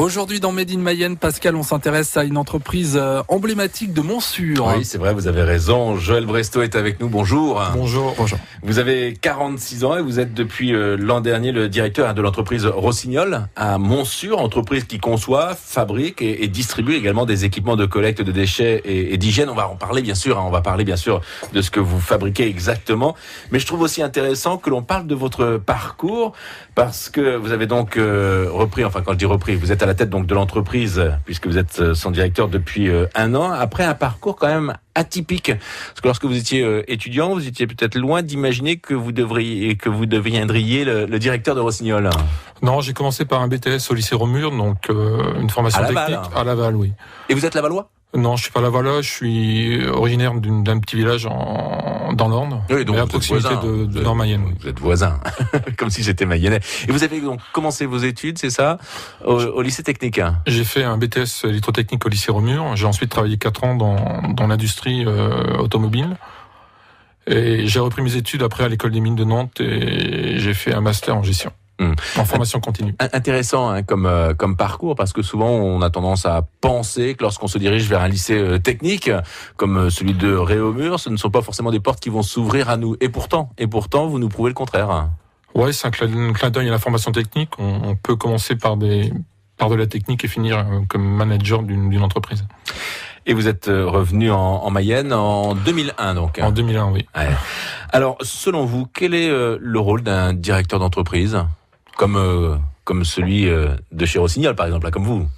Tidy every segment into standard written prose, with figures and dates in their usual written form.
Aujourd'hui dans Made in Mayenne, Pascal, on s'intéresse à une entreprise emblématique de Montsûrs. Oui, c'est vrai, vous avez raison. Joël Brestow est avec nous. Bonjour. Bonjour. Vous avez 46 ans et vous êtes depuis l'an dernier le directeur de l'entreprise Rossignol à Montsûrs, entreprise qui conçoit, fabrique et distribue également des équipements de collecte de déchets et d'hygiène. On va en parler bien sûr. On va parler bien sûr de ce que vous fabriquez exactement. Mais je trouve aussi intéressant que l'on parle de votre parcours parce que vous avez donc repris, enfin quand je dis repris, vous êtes à la tête donc de l'entreprise puisque vous êtes son directeur depuis un an, après un parcours quand même atypique. Parce que lorsque vous étiez étudiant, vous étiez peut-être loin d'imaginer que vous deviendriez le directeur de Rossignol. Non, j'ai commencé par un BTS au lycée Romur, donc une formation technique à Laval, oui. Et vous êtes Lavallois ? Non, je suis pas Lavallois, je suis originaire d'un petit village dans l'Orne, oui, donc à proximité de Nord-Mayenne. Vous êtes voisin, comme si j'étais mayennais. Et vous avez donc commencé vos études, c'est ça, au lycée technique? J'ai fait un BTS électrotechnique au lycée Romur. J'ai ensuite travaillé 4 ans dans l'industrie automobile. Et j'ai repris mes études après à l'école des mines de Nantes et j'ai fait un master en gestion. En formation continue. Intéressant comme parcours, parce que souvent on a tendance à penser que lorsqu'on se dirige vers un lycée technique comme celui de Réaumur, ce ne sont pas forcément des portes qui vont s'ouvrir à nous. Et pourtant, vous nous prouvez le contraire. Ouais, c'est un clin d'œil à la formation technique. On peut commencer par de la technique et finir comme manager d'une entreprise. Et vous êtes revenu en Mayenne en 2001 donc. En 2001, oui. Ouais. Alors, selon vous, quel est le rôle d'un directeur d'entreprise comme celui de chez Rossignol, par exemple, là, comme vous?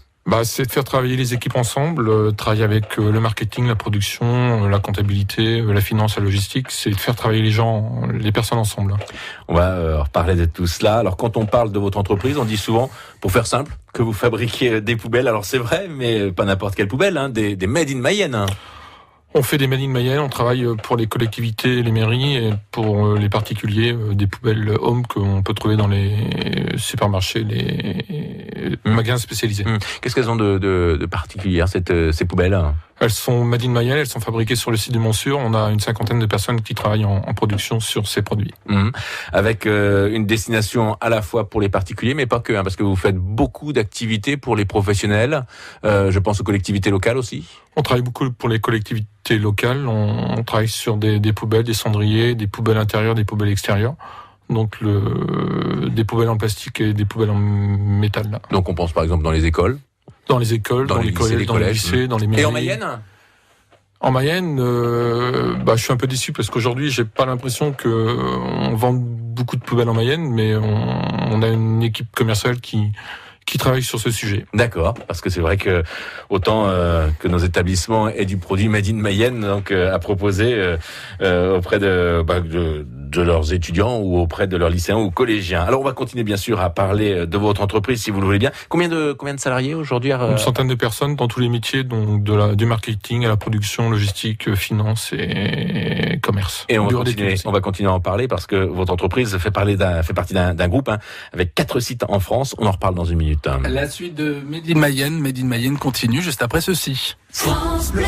C'est de faire travailler les équipes ensemble, travailler avec le marketing, la production, la comptabilité, la finance, la logistique. C'est de faire travailler les personnes ensemble. On va reparler de tout cela. Alors, quand on parle de votre entreprise, on dit souvent, pour faire simple, que vous fabriquez des poubelles. Alors, c'est vrai, mais pas n'importe quelle poubelle, des Made in Mayenne. On fait des Made in Mayenne, on travaille pour les collectivités, les mairies et pour les particuliers, des poubelles home qu'on peut trouver dans les supermarchés, les magasins spécialisés. Qu'est-ce qu'elles ont de particulier, ces poubelles? Elles sont Made in Mayenne, elles sont fabriquées sur le site de Montsûrs. On a une 50aine de personnes qui travaillent en production sur ces produits. Avec une destination à la fois pour les particuliers, mais pas que, parce que vous faites beaucoup d'activités pour les professionnels. Je pense aux collectivités locales aussi. On travaille beaucoup pour les collectivités locales. On travaille sur des poubelles, des cendriers, des poubelles intérieures, des poubelles extérieures. Donc des poubelles en plastique et des poubelles en métal. Là. Donc on pense par exemple dans les écoles. Dans les écoles, dans les collèges, dans les lycées, dans les mairies. Et en Mayenne ? En Mayenne, je suis un peu déçu parce qu'aujourd'hui, j'ai pas l'impression qu'on vend beaucoup de poubelles en Mayenne, mais on a une équipe commerciale qui travaille sur ce sujet. D'accord, parce que c'est vrai que autant que nos établissements aient du produit Made in Mayenne donc à proposer auprès de leurs étudiants ou auprès de leurs lycéens ou collégiens. Alors on va continuer bien sûr à parler de votre entreprise si vous le voulez bien. Combien de salariés aujourd'hui? Une centaine de personnes dans tous les métiers, donc du marketing à la production, logistique, finance et commerce. Et on va continuer à en parler parce que votre entreprise fait partie d'un groupe avec 4 sites en France. On en reparle dans une minute. La suite de Made in Mayenne continue juste après ceci. France Bleu.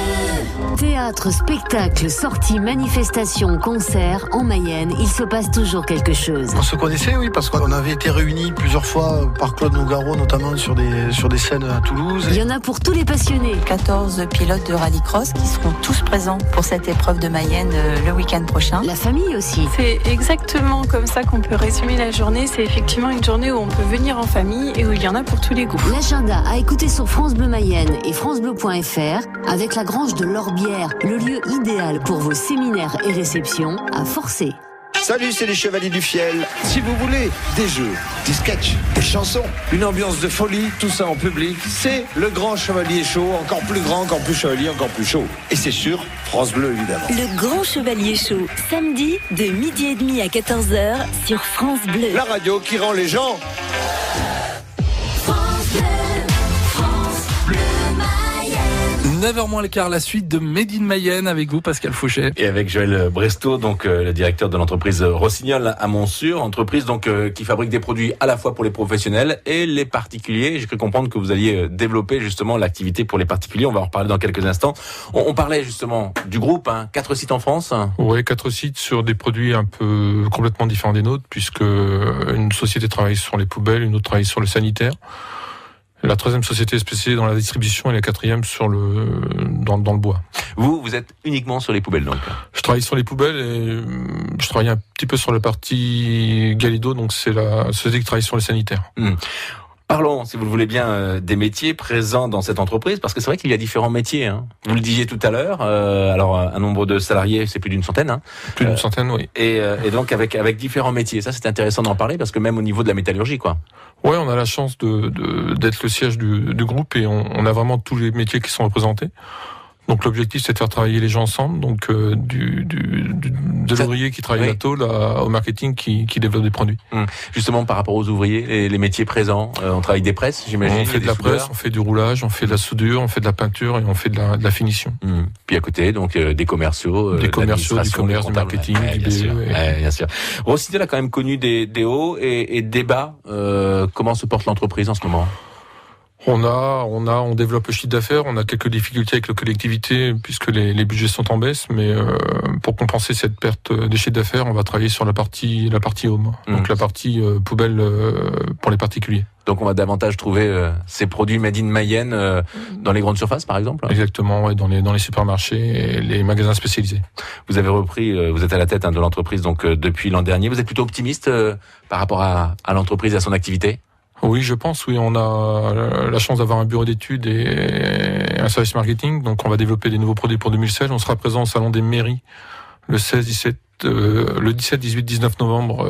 Théâtre, spectacle, sorties, manifestations, concerts, en Mayenne, il se passe toujours quelque chose. On se connaissait, oui, parce qu'on avait été réunis plusieurs fois par Claude Nougaro, notamment sur des scènes à Toulouse. Il y en a pour tous les passionnés. 14 pilotes de rallycross qui seront tous présents pour cette épreuve de Mayenne le week-end prochain. La famille aussi. C'est exactement comme ça qu'on peut résumer la journée. C'est effectivement une journée où on peut venir en famille et où il y en a pour tous les goûts. L'agenda à écouter sur France Bleu Mayenne et francebleu.fr avec la Grange de l'Orbière, le lieu idéal pour vos séminaires et réceptions à Forcé. Salut, c'est les Chevaliers du Fiel. Si vous voulez des jeux, des sketchs, des chansons, une ambiance de folie, tout ça en public, c'est le Grand Chevalier Show, encore plus grand, encore plus chevalier, encore plus chaud. Et c'est sur France Bleu, évidemment. Le Grand Chevalier Show, samedi de 12h30 à 14h sur France Bleu. La radio qui rend les gens... 9h moins le quart, la suite de Made in Mayenne avec vous, Pascal Fauchet. Et avec Joël Brestow, donc le directeur de l'entreprise Rossignol à Montsûrs, entreprise donc qui fabrique des produits à la fois pour les professionnels et les particuliers. J'ai cru comprendre que vous alliez développer justement l'activité pour les particuliers. On va en reparler dans quelques instants. On parlait justement du groupe, 4 sites en France. Oui, 4 sites sur des produits un peu complètement différents des nôtres, puisque une société travaille sur les poubelles, une autre travaille sur le sanitaire. La 3e société spécialisée dans la distribution et la 4e dans le bois. Vous êtes uniquement sur les poubelles donc? Je travaille sur les poubelles et je travaille un petit peu sur la partie Galido, donc c'est la société qui travaille sur les sanitaires. Parlons, si vous le voulez bien, des métiers présents dans cette entreprise, parce que c'est vrai qu'il y a différents métiers. Hein. Vous le disiez tout à l'heure, alors un nombre de salariés, c'est plus d'une centaine. Hein. Plus d'une centaine, oui. Et donc avec différents métiers. Ça, c'est intéressant d'en parler, parce que même au niveau de la métallurgie, quoi. Ouais, on a la chance d'être le siège du groupe et on a vraiment tous les métiers qui sont représentés. Donc l'objectif, c'est de faire travailler les gens ensemble, donc de l'ouvrier qui travaille la tôle au marketing qui développe des produits. Justement, par rapport aux ouvriers, les métiers présents, on travaille des presses, j'imagine. On fait de la presse, on fait du roulage, on fait de la soudure, on fait de la peinture et on fait de la finition. Puis à côté, donc des commerciaux, du commerce, du marketing, du BE. Bien sûr. Rossignol a quand même connu des hauts et des bas. Comment se porte l'entreprise en ce moment ? On développe le chiffre d'affaires, on a quelques difficultés avec la collectivité puisque les budgets sont en baisse, mais pour compenser cette perte des chiffres d'affaires, on va travailler sur la partie home, donc la partie poubelle pour les particuliers. Donc on va davantage trouver ces produits made in Mayenne dans les grandes surfaces, par exemple. Exactement, ouais, dans les supermarchés et les magasins spécialisés. Vous avez repris, vous êtes à la tête de l'entreprise donc depuis l'an dernier. Vous êtes plutôt optimiste par rapport à l'entreprise et à son activité ? Oui, je pense, oui. On a la chance d'avoir un bureau d'études et un service marketing. Donc, on va développer des nouveaux produits pour 2016. On sera présent au Salon des mairies le 17, 18, 19 novembre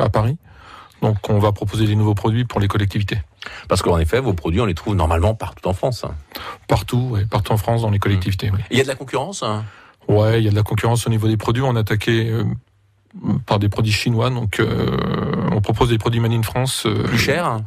à Paris. Donc, on va proposer des nouveaux produits pour les collectivités. Parce qu'en effet, vos produits, on les trouve normalement partout en France. Partout, oui. Partout en France, dans les collectivités, oui. Il y a de la concurrence ? Ouais, il y a de la concurrence au niveau des produits. On a attaqué par des produits chinois, donc on propose des produits Made in France plus chers,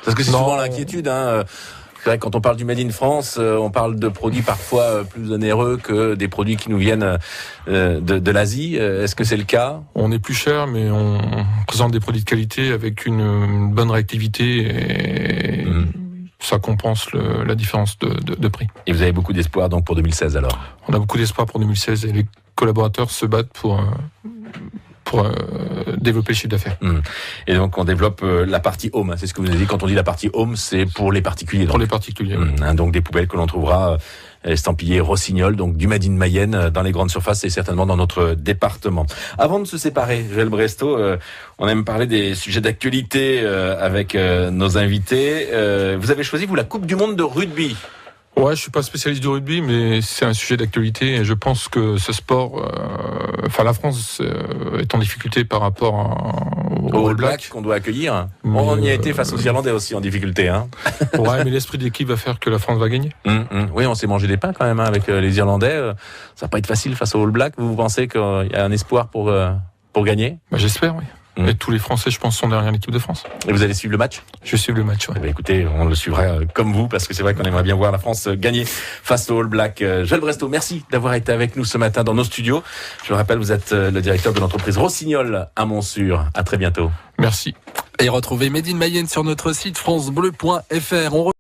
parce que c'est souvent l'inquiétude. C'est vrai que quand on parle du Made in France, on parle de produits parfois plus onéreux que des produits qui nous viennent de l'Asie. Est-ce que c'est le cas ? On est plus cher, mais on présente des produits de qualité avec une bonne réactivité et ça compense la différence de prix. Et vous avez beaucoup d'espoir donc pour 2016 alors ? On a beaucoup d'espoir pour 2016 et les collaborateurs se battent pour développer le chiffre d'affaires. Et donc on développe la partie home, c'est ce que vous avez dit. Quand on dit la partie home, c'est pour les particuliers. Pour les particuliers. Donc des poubelles que l'on trouvera estampillées Rossignol, donc du Made in Mayenne dans les grandes surfaces et certainement dans notre département. Avant de se séparer, Joël Brestow, on aime parler des sujets d'actualité avec nos invités. Vous avez choisi, vous, la Coupe du Monde de rugby. Ouais, je suis pas spécialiste du rugby, mais c'est un sujet d'actualité et je pense que ce sport, la France est en difficulté par rapport au All Black qu'on doit accueillir. Mais on y a été face aux Irlandais aussi en difficulté. Ouais, mais l'esprit d'équipe va faire que la France va gagner. Oui, on s'est mangé des pains quand même avec les Irlandais. Ça va pas être facile face aux All Black. Vous pensez qu'il y a un espoir pour gagner ? J'espère, oui. Et tous les Français, je pense, sont derrière l'équipe de France. Et vous allez suivre le match ? Je vais suivre le match, ouais. Écoutez, on le suivra comme vous, parce que c'est vrai qu'on aimerait bien voir la France gagner face au All Black. Joël Brestow, merci d'avoir été avec nous ce matin dans nos studios. Je le rappelle, vous êtes le directeur de l'entreprise Rossignol à Montsûrs. À très bientôt. Merci. Et retrouvez Made in Mayenne sur notre site francebleu.fr.